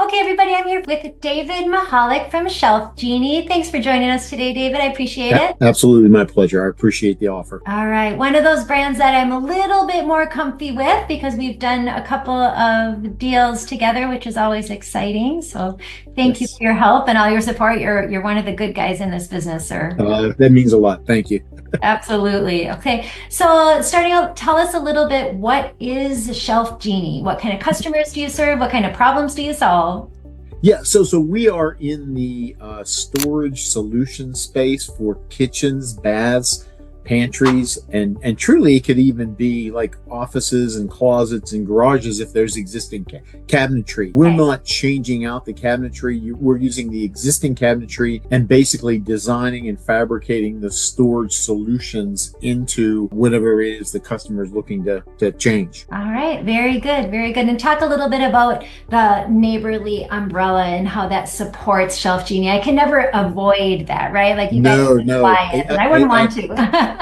Okay, everybody, I'm here with David Mahalik from ShelfGenie. Thanks for joining us today, David. I appreciate it. Absolutely my pleasure. I appreciate the offer. All right, one of those brands that I'm a little bit more comfy with because we've done a couple of deals together, which is always exciting. So thank you Yes. for your help and all your support. You're one of the good guys in this business, sir. That means a lot. Thank you. Absolutely. Okay, so starting out, tell us a little bit, what is ShelfGenie? What kind of customers do you serve? What kind of problems do you solve? Yeah, so we are in the storage solution space for kitchens, baths, pantries, and truly it could even be like offices and closets and garages if there's existing cabinetry. We're Okay. not changing out the cabinetry. We're using the existing cabinetry and basically designing and fabricating the storage solutions into whatever it is the customer is looking to change. All right, very good, very good. And talk a little bit about the neighborly umbrella and how that supports ShelfGenie. I can never avoid that, right? Like you guys No. apply it, and I wouldn't want to.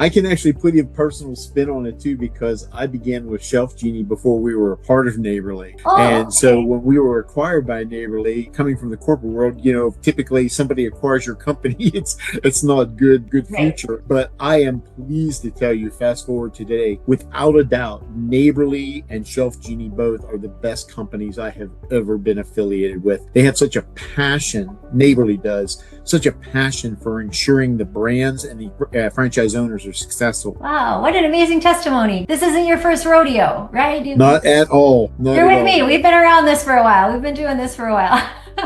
I can actually put a personal spin on it too, because I began with ShelfGenie before we were a part of Neighborly. Oh, And so okay. when we were acquired by Neighborly, coming from the corporate world, typically somebody acquires your company, it's not good Right. future. But I am pleased to tell you, fast forward today, without a doubt, Neighborly and ShelfGenie both are the best companies I have ever been affiliated with. They have such a passion, Neighborly does, such a passion for ensuring the brands and the franchise owners are successful. Wow, what an amazing testimony. This isn't your first rodeo, right? Not at all. Not You're at with all. me. We've been around this for a while. We've been doing this for a while.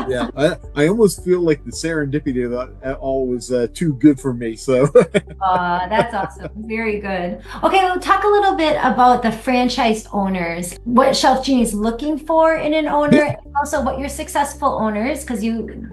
Yeah, I almost feel like the serendipity of that all was too good for me. So That's awesome. Very good. Okay, well, talk a little bit about the franchise owners, what ShelfGenie is looking for in an owner, yeah, and also what your successful owners, because you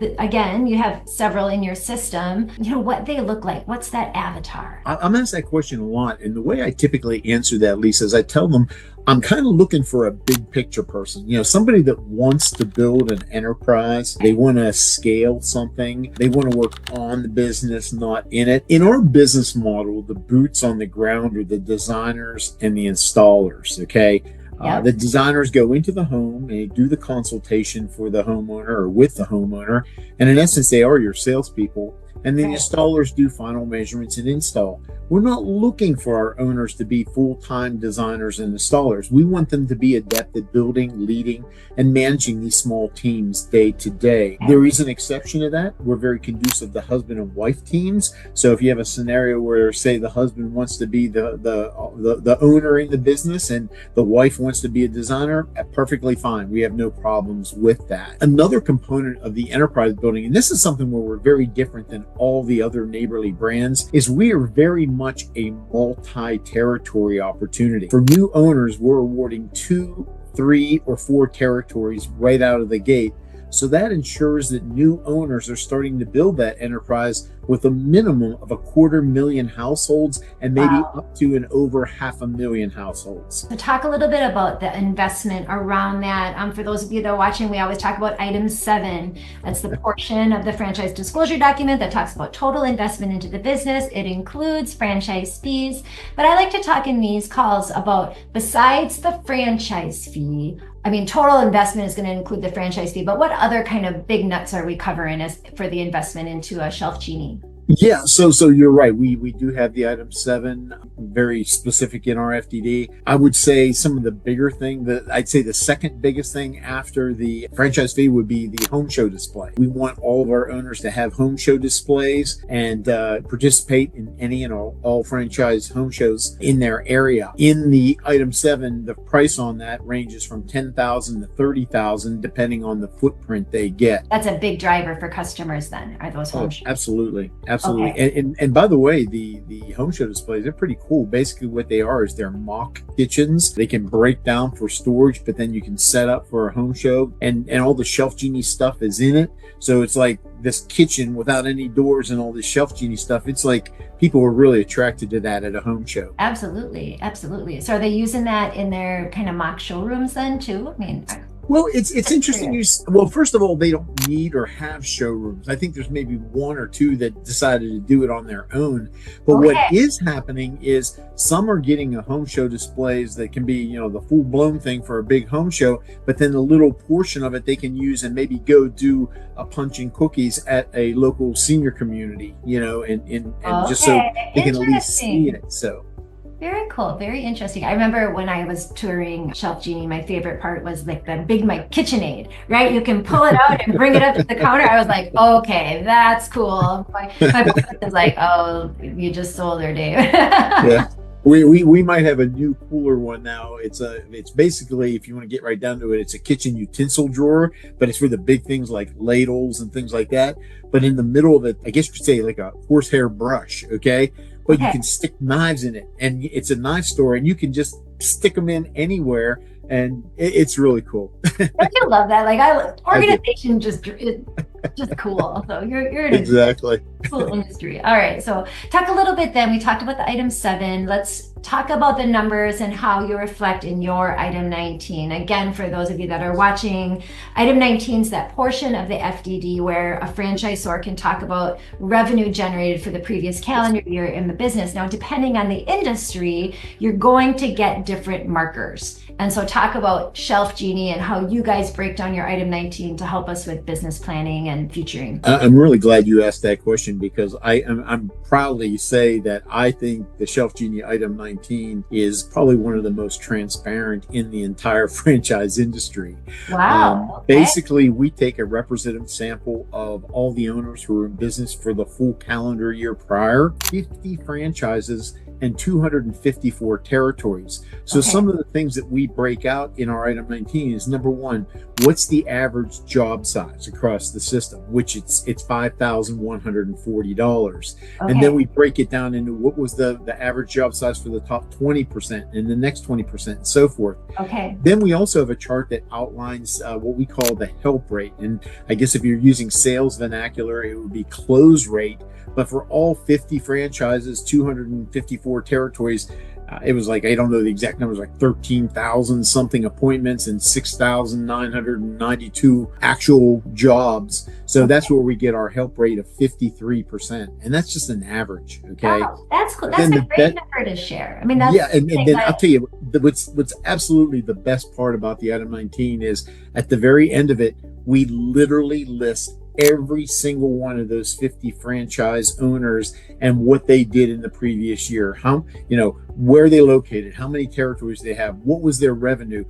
have several in your system, what they look like. What's that avatar? I'm asked that question a lot, and the way I typically answer that, Lisa, is I tell them I'm kind of looking for a big picture person, somebody that wants to build an enterprise. They want to scale something. They want to work on the business, not in it. In our business model, the boots on the ground are the designers and the installers. Okay. Yep. The designers go into the home and they do the consultation for the homeowner or with the homeowner. And in essence, they are your salespeople. And the Right. installers do final measurements and install. We're not looking for our owners to be full-time designers and installers. We want them to be adept at building, leading, and managing these small teams day to day. There is an exception to that. We're very conducive to husband and wife teams. So if you have a scenario where, say, the husband wants to be the owner in the business and the wife wants to be a designer, perfectly fine. We have no problems with that. Another component of the enterprise building, and this is something where we're very different than all the other Neighborly brands, is we are very much a multi-territory opportunity. For new owners, we're awarding 2, 3, or 4 territories right out of the gate. So that ensures that new owners are starting to build that enterprise with a minimum of 250,000 households and maybe Wow. up to and over 500,000 households. So talk a little bit about the investment around that. For those of you that are watching, we always talk about item 7. That's the portion of the franchise disclosure document that talks about total investment into the business. It includes franchise fees. But I like to talk in these calls about, besides the franchise fee, total investment is going to include the franchise fee, but what other kind of big nuts are we covering as for the investment into a ShelfGenie? Yeah, so you're right. We do have the item 7, very specific in our FDD. I would say some of the bigger thing that I'd say the second biggest thing after the franchise fee would be the home show display. We want all of our owners to have home show displays and participate in any and all franchise home shows in their area. In the item 7, the price on that ranges from $10,000 to $30,000 depending on the footprint they get. That's a big driver for customers then, are those home shows. Absolutely. Okay. And by the way, the home show displays, they're pretty cool. Basically what they are is they're mock kitchens. They can break down for storage, but then you can set up for a home show, and all the ShelfGenie stuff is in it. So it's like this kitchen without any doors and all this ShelfGenie stuff. It's like people are really attracted to that at a home show. Absolutely. Absolutely. So are they using that in their kind of mock showrooms then too? Well, it's interesting. Curious. Well, first of all, they don't need or have showrooms. I think there's maybe one or two that decided to do it on their own. But what Okay. is happening is some are getting a home show displays that can be, the full blown thing for a big home show, but then a little portion of it they can use and maybe go do a punching cookies at a local senior community, and just so Okay. they can at least see Interesting. it. So Very cool. Very interesting. I remember when I was touring ShelfGenie, my favorite part was like the big my KitchenAid, right? You can pull it out and bring it up to the counter. I was like, okay, that's cool. My boyfriend was like, oh, you just sold her, Dave. yeah. We might have a new cooler one now. It's basically, if you want to get right down to it, it's a kitchen utensil drawer, but it's for the big things like ladles and things like that. But in the middle of it, I guess you could say like a horsehair brush, okay? But you Okay. can stick knives in it, and it's a knife store, and you can just stick them in anywhere, and it's really cool. Don't you love that? Like I do. organization just cool. So you're in a Exactly. cool industry. All right. So talk a little bit then. We talked about the item 7. Let's talk about the numbers and how you reflect in your item 19. Again, for those of you that are watching, item 19 is that portion of the FDD where a franchisor can talk about revenue generated for the previous calendar year in the business. Now, depending on the industry, you're going to get different markers. And so talk about ShelfGenie and how you guys break down your item 19 to help us with business planning and futuring. I'm really glad you asked that question because I'm proudly say that I think the ShelfGenie item 19 is probably one of the most transparent in the entire franchise industry. Wow. Okay. Basically, we take a representative sample of all the owners who were in business for the full calendar year prior, 50 franchises and 254 territories. So Okay. some of the things that we break out in our item 19 is number one, what's the average job size across the system, which it's $5,140. And Okay. then we break it down into what was the average job size for the top 20% and the next 20% and so forth. Okay. Then we also have a chart that outlines what we call the help rate. And I guess if you're using sales vernacular, it would be close rate. But for all 50 franchises, 254 territories, it was like, I don't know the exact numbers, like 13,000 something appointments and 6,992 actual jobs. So that's where we get our help rate of 53%. And that's just an average. Okay. Oh, that's cool. Then That's a the great number to share. I mean, that's yeah, and something then that- I'll tell you what's absolutely the best part about the item 19 is at the very end of it, we literally list every single one of those 50 franchise owners and what they did in the previous year. How, where they located, how many territories they have, what was their revenue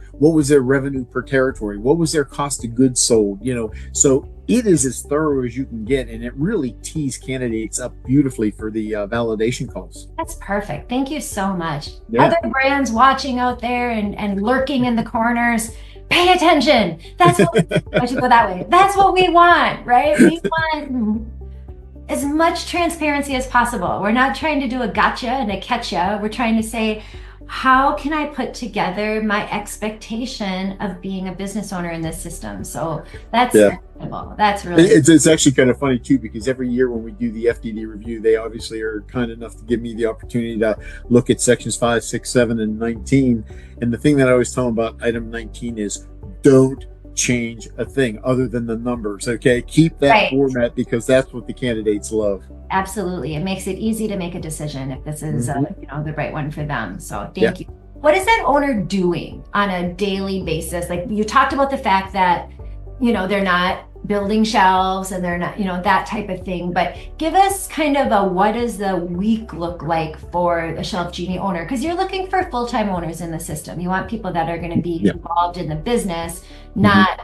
per territory, what was their cost of goods sold, so it is as thorough as you can get, and it really tees candidates up beautifully for the validation calls. That's perfect. Thank you so much. Yeah. Other brands watching out there and lurking in the corners, pay attention. That's what I should go that way. That's what we want, right? We want as much transparency as possible. We're not trying to do a gotcha and a catch-ya. We're trying to say, how can I put together my expectation of being a business owner in this system? So that's incredible. That's really it's actually kind of funny too, because every year when we do the FDD review, they obviously are kind enough to give me the opportunity to look at sections 5, 6, 7, and 19. And the thing that I always tell them about item 19 is don't change a thing other than the numbers. Okay, keep that Right. format because that's what the candidates love. absolutely. It makes it easy to make a decision if this is the right one for them. So Yeah. thank you. What is that owner doing on a daily basis? Like you talked about the fact that they're not building shelves and they're not that type of thing, but give us kind of a what does the week look like for a ShelfGenie owner, because you're looking for full-time owners in the system. You want people that are going to be Yeah. involved in the business, not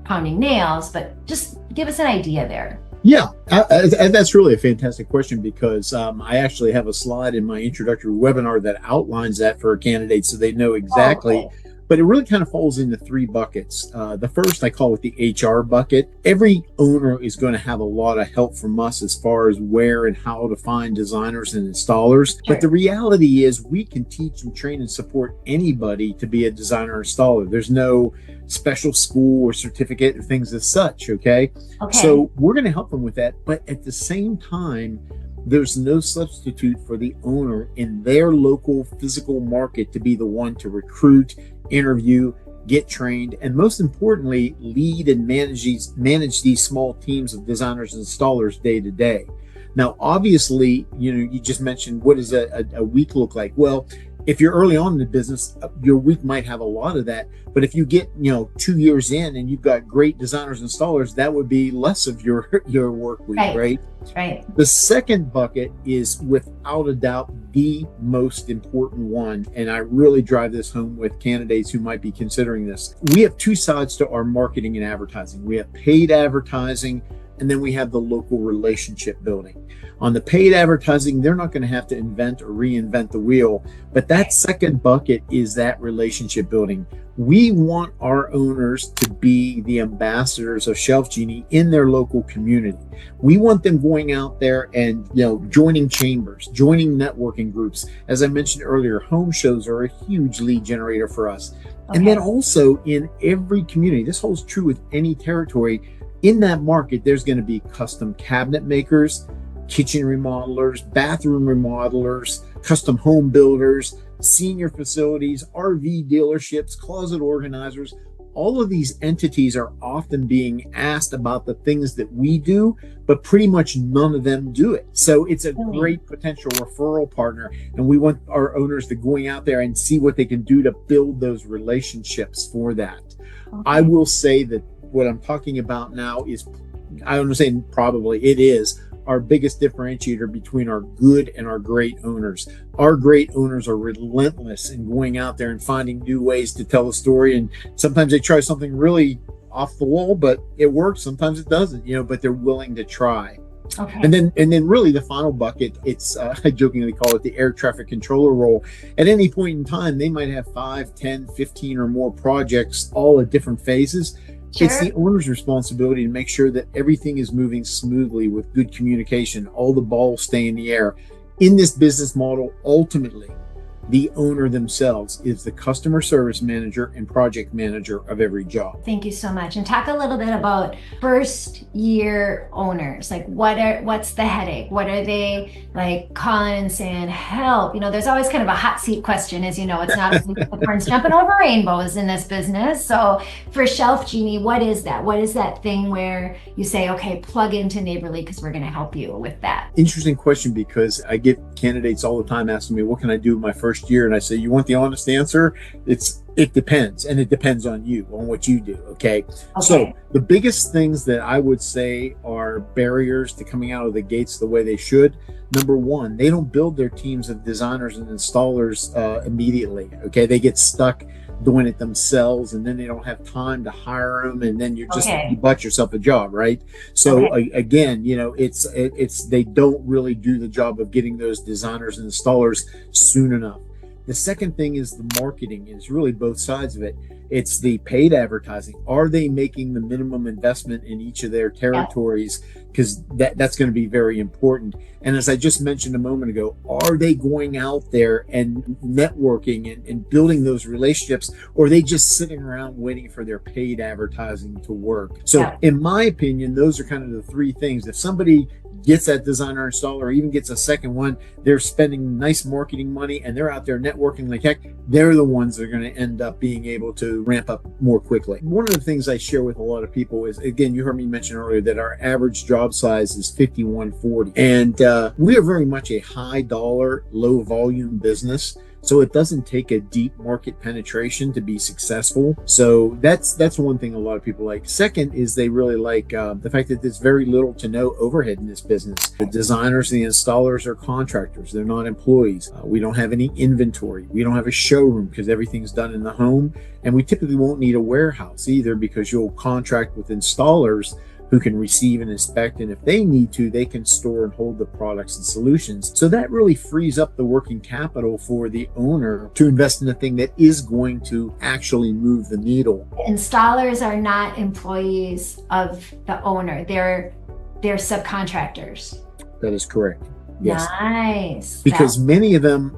pounding nails, but just give us an idea there. Yeah, that's really a fantastic question because I actually have a slide in my introductory webinar that outlines that for candidates so they know exactly. Oh, okay. But it really kind of falls into 3 buckets. The first I call it the HR bucket. Every owner is going to have a lot of help from us as far as where and how to find designers and installers. Sure. But the reality is we can teach and train and support anybody to be a designer or installer. There's no special school or certificate or things as such, okay? Okay. So we're going to help them with that. But at the same time, there's no substitute for the owner in their local physical market to be the one to recruit, interview, get trained, and most importantly, lead and manage these small teams of designers and installers day to day. Now, obviously, you just mentioned, what does a week look like? Well, if you're early on in the business, your week might have a lot of that. But if you get, 2 years in and you've got great designers and installers, that would be less of your work week, right? Right. The second bucket is without a doubt the most important one. And I really drive this home with candidates who might be considering this. We have two sides to our marketing and advertising. We have paid advertising, and then we have the local relationship building. On the paid advertising, they're not going to have to invent or reinvent the wheel, but that second bucket is that relationship building. We want our owners to be the ambassadors of ShelfGenie in their local community. We want them going out there and, joining chambers, joining networking groups. As I mentioned earlier, home shows are a huge lead generator for us. Okay. And then also in every community, this holds true with any territory, in that market, there's going to be custom cabinet makers, kitchen remodelers, bathroom remodelers, custom home builders, senior facilities, RV dealerships, closet organizers. All of these entities are often being asked about the things that we do, but pretty much none of them do it. So it's a great potential referral partner. And we want our owners to going out there and see what they can do to build those relationships for that. Okay. I will say that what I'm talking about now is, I don't say probably, it is our biggest differentiator between our good and our great owners. Our great owners are relentless in going out there and finding new ways to tell a story. And sometimes they try something really off the wall, but it works. Sometimes it doesn't, but they're willing to try. Okay. And then really the final bucket, it's I jokingly call it the air traffic controller role. At any point in time, they might have 5, 10, 15 or more projects, all at different phases. Sure. It's the owner's responsibility to make sure that everything is moving smoothly with good communication, all the balls stay in the air. In this business model, ultimately, the owner themselves is the customer service manager and project manager of every job. Thank you so much. And talk a little bit about first year owners. Like what's the headache? What are they like calling and saying, help? There's always kind of a hot seat question, as you know, it's not unicorns jumping over rainbows in this business. So for ShelfGenie, what is that? What is that thing where you say, okay, plug into Neighborly because we're going to help you with that? Interesting question, because I get candidates all the time asking me, what can I do my first year? And I say, you want the honest answer? It depends. And it depends on you, on what you do. Okay. So the biggest things that I would say are barriers to coming out of the gates the way they should. Number one, they don't build their teams of designers and installers immediately. Okay. They get stuck doing it themselves, and then they don't have time to hire them, and then you bought yourself a job, right? So again, it's they don't really do the job of getting those designers and installers soon enough. The second thing is the marketing. It's really both sides of it. It's the paid advertising. Are they making the minimum investment in each of their territories? Because that's going to be very important. And as I just mentioned a moment ago, are they going out there and networking and building those relationships, or are they just sitting around waiting for their paid advertising to work? So in my opinion, those are kind of the three things. If somebody gets that designer installer, or even gets a second one, they're spending nice marketing money and they're out there networking like heck, they're the ones that are going to end up being able to ramp up more quickly. One of the things I share with a lot of people is, again, you heard me mention earlier that our average job size is 5140, and we are very much a high dollar, low volume business. So it doesn't take a deep market penetration to be successful. So that's one thing a lot of people like. Second is they really like the fact that there's very little to no overhead in this business. The designers and the installers are contractors. They're not employees. We don't have any inventory. We don't have a showroom because everything's done in the home. And we typically won't need a warehouse either, because you'll contract with installers who can receive and inspect, and if they need to, they can store and hold the products and solutions. So that really frees up the working capital for the owner to invest in a thing that is going to actually move the needle. Installers are not employees of the owner. They're subcontractors. That is correct. Yes. Nice. Because many of them,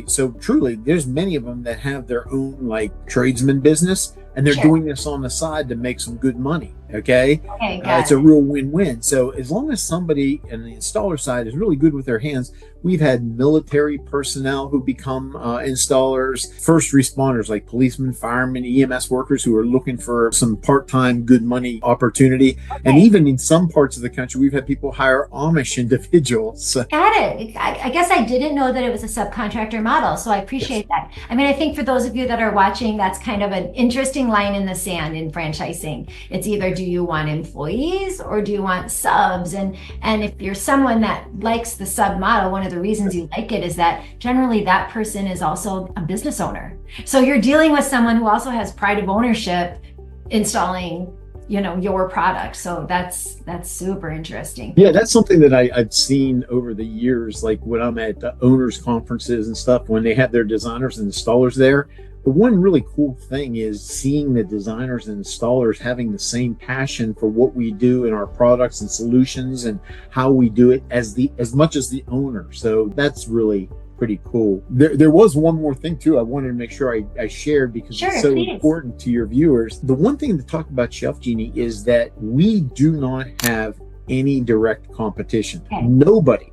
so truly, there's many of them that have their own like tradesman business, and they're doing this on the side to make some good money. Okay. Okay, got It's a it. real win-win. So as long as somebody on the installer side is really good with their hands, we've had military personnel who become installers, first responders like policemen, firemen, EMS workers who are looking for some part-time good money opportunity. And Okay. even in some parts of the country, we've had people hire Amish individuals. Got it. I guess I didn't know that it was a subcontractor model, so I Yes. appreciate that. I mean, I think for those of you that are watching, that's kind of an interesting line in the sand in franchising. It's either do you want employees or do you want subs? And if you're someone that likes the sub model, one of the reasons you like it is that generally that person is also a business owner. So you're dealing with someone who also has pride of ownership installing, your product. So that's super interesting. Yeah, that's something that I've seen over the years, like when I'm at the owners' conferences and stuff, when they have their designers and installers there. But one really cool thing is seeing the designers and installers having the same passion for what we do in our products and solutions and how we do it as much as the owner. So that's really pretty cool. There was one more thing too I wanted to make sure I shared because Sure, it's so please. important to your viewers. The one thing to talk about ShelfGenie is that we do not have any direct competition. Okay. Nobody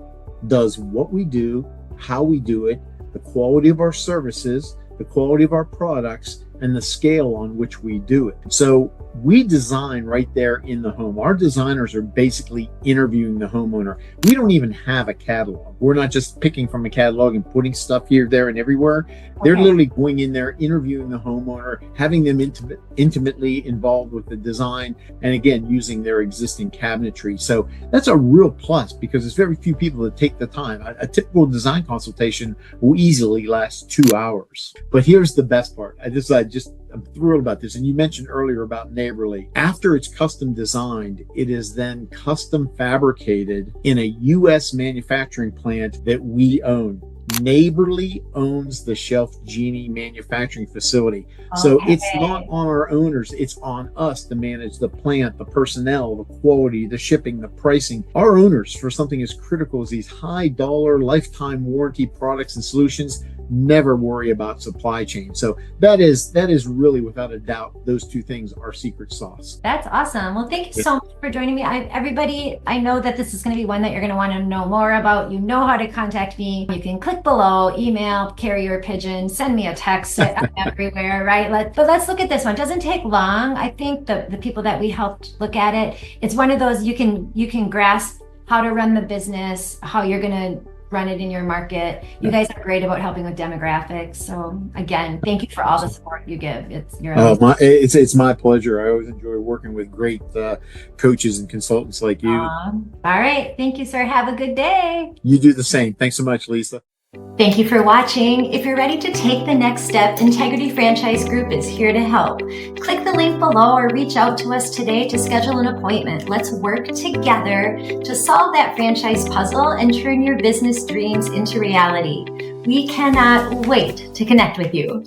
does what we do, how we do it, the quality of our services, the quality of our products, and the scale on which we do it. So we design right there in the home. Our designers are basically interviewing the homeowner. We don't even have a catalog. We're not just picking from a catalog and putting stuff here, there, and everywhere. They're Okay. literally going in there, interviewing the homeowner, having them intimately involved with the design, and again, using their existing cabinetry. So that's a real plus because there's very few people that take the time. A typical design consultation will easily last 2 hours. But here's the best part. I'm thrilled about this. And you mentioned earlier about Neighborly. After it's custom designed, it is then custom fabricated in a U.S. manufacturing plant that we own. Neighborly owns the ShelfGenie manufacturing facility. So it's not on our owners, it's on us to manage the plant, the personnel, the quality, the shipping, the pricing. Our owners, for something as critical as these high dollar lifetime warranty products and solutions, never worry about supply chain. So that is really without a doubt, those two things are secret sauce. That's awesome. Well, thank you so much for joining me. Everybody, I know that this is going to be one that you're going to want to know more about. You know how to contact me. You can click below, email, carrier pigeon, send me a text. I'm everywhere, right? But let's look at this one. It doesn't take long. I think the people that we helped look at it, it's one of those you can grasp how to run the business, how you're going to run it in your market. You guys are great about helping with demographics. So again, thank you for all the support you give. It's my pleasure. I always enjoy working with great coaches and consultants like you. All right. Thank you, sir. Have a good day. You do the same. Thanks so much, Lisa. Thank you for watching. If you're ready to take the next step, Integrity Franchise Group is here to help. Click the link below or reach out to us today to schedule an appointment. Let's work together to solve that franchise puzzle and turn your business dreams into reality. We cannot wait to connect with you.